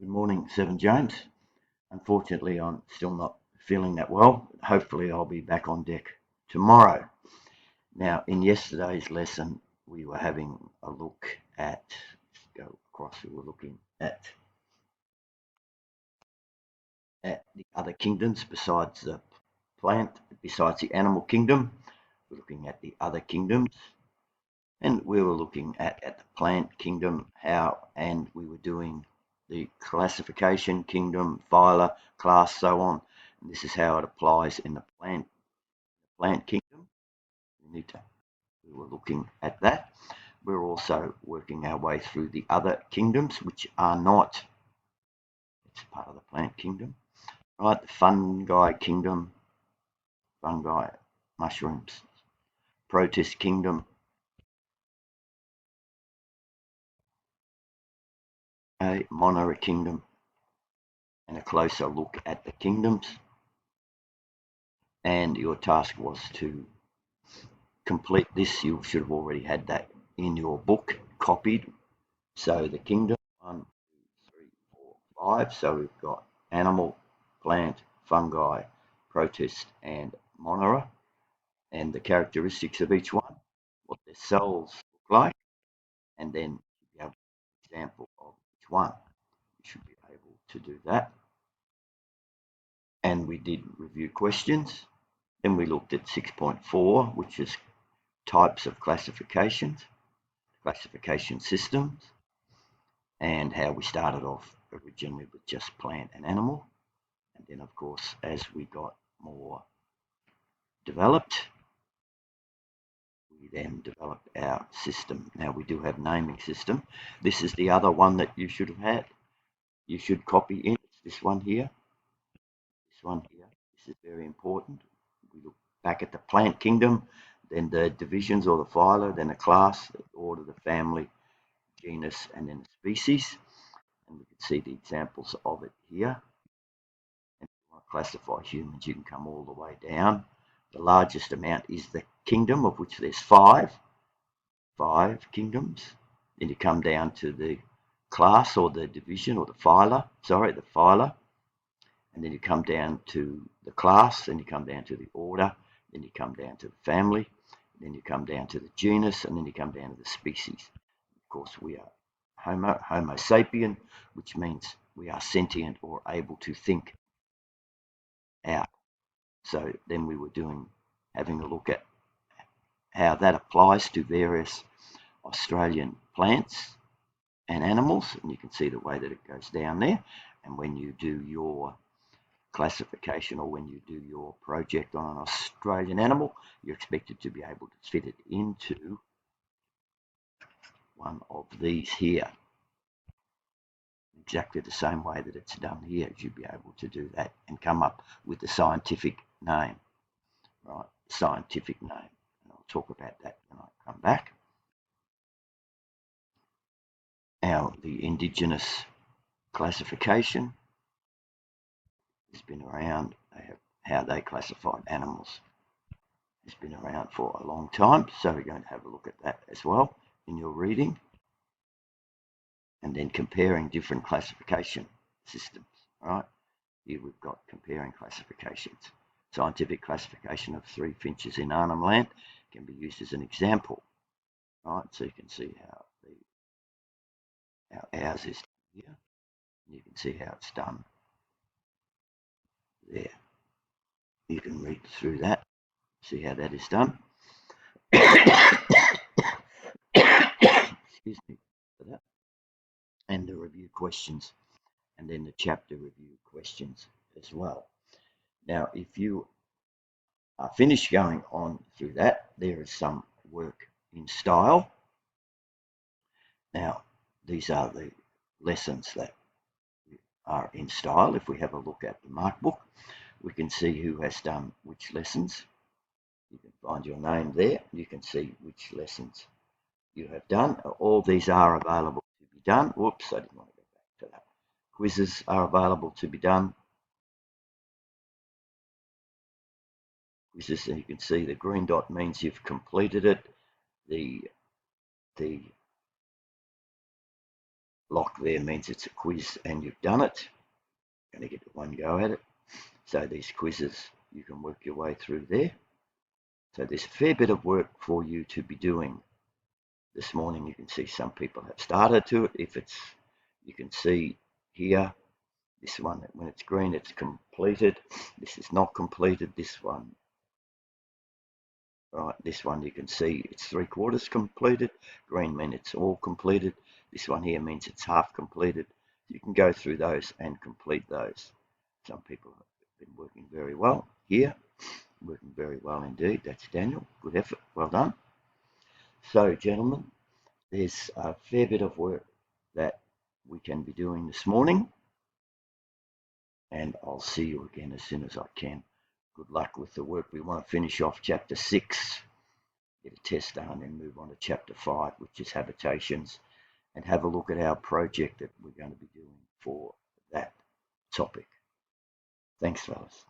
Good morning, Seven James. Unfortunately, I'm still not feeling that well. Hopefully, I'll be back on deck tomorrow. Now, in yesterday's lesson, we were having a look at, go across, we were looking at the other kingdoms besides the plant, besides the animal kingdom. We're looking at the other kingdoms. And we were looking at the plant kingdom, and we were doing the classification, kingdom, phyla, class, so on. And this is how it applies in the plant kingdom. We were looking at that. We're also working our way through the other kingdoms, which are not, it's part of the plant kingdom, right? The fungi kingdom, fungi, mushrooms, protist kingdom, a monera kingdom, and a closer look at the kingdoms. And your task was to complete this. You should have already had that in your book copied. So the kingdom, 1, 2, 3, 4, 5. So we've got animal, plant, fungi, protist, and monera, and the characteristics of each one, what their cells look like, and then you have an example of each one. You should be able to do that. And we did review questions. Then we looked at 6.4, which is types of classifications, classification systems, and how we started off originally with just plant and animal. And then, of course, as we got more developed, we then developed our system. Now we do have naming system. This is the other one that you should have had. You should copy in. It's this one here. This one here. This is very important. We look back at the plant kingdom, then the divisions or the phyla, then the class, the order, the family, genus, and then the species. And we can see the examples of it here. And if you want to classify humans, you can come all the way down. The largest amount is the kingdom, of which there's five kingdoms. Then you come down to the class or the division or the phyla, and then you come down to the class, then you come down to the order, then you come down to the family, then you come down to the genus, and then you come down to the species. Of course, we are Homo sapien, which means we are sentient or able to think out. So then we were having a look at how that applies to various Australian plants and animals, and you can see the way that it goes down there. And when you do your classification or when you do your project on an Australian animal, you're expected to be able to fit it into one of these here. Exactly the same way that it's done here, you'd be able to do that and come up with the scientific name, right? Scientific name. And I'll talk about that when I come back. Now, the indigenous classification has been around, how they classified animals has been around for a long time, so we're going to have a look at that as well in your reading. And then comparing different classification systems, right? Here we've got comparing classifications. Scientific classification of three finches in Arnhem Land can be used as an example, right? So you can see how ours is here. You can see how it's done there. You can read through that, see how that is done. Excuse me for that. And the review questions, and then the chapter review questions as well. Now, if you are finished going on through that, there is some work in style. Now, these are the lessons that are in style. If we have a look at the mark book, we can see who has done which lessons. You can find your name there. You can see which lessons you have done. All these are available to be done. Whoops, I didn't want to go back to that. Quizzes are available to be done. Quizzes, and you can see the green dot means you've completed it. The lock there means it's a quiz and you've done it. You're going to get one go at it. So these quizzes, you can work your way through there. So there's a fair bit of work for you to be doing. This morning you can see some people have started to it. If it's, you can see here, this one, when it's green, it's completed. This is not completed. This one, right, this one you can see it's 3/4 completed. Green means it's all completed. This one here means it's half completed. You can go through those and complete those. Some people have been working very well here, working very well indeed. That's Daniel. Good effort. Well done. So, gentlemen, there's a fair bit of work that we can be doing this morning, and I'll see you again as soon as I can. Good luck with the work. We want to finish off chapter 6, get a test done, and move on to chapter 5, which is habitations, and have a look at our project that we're going to be doing for that topic. Thanks, fellas.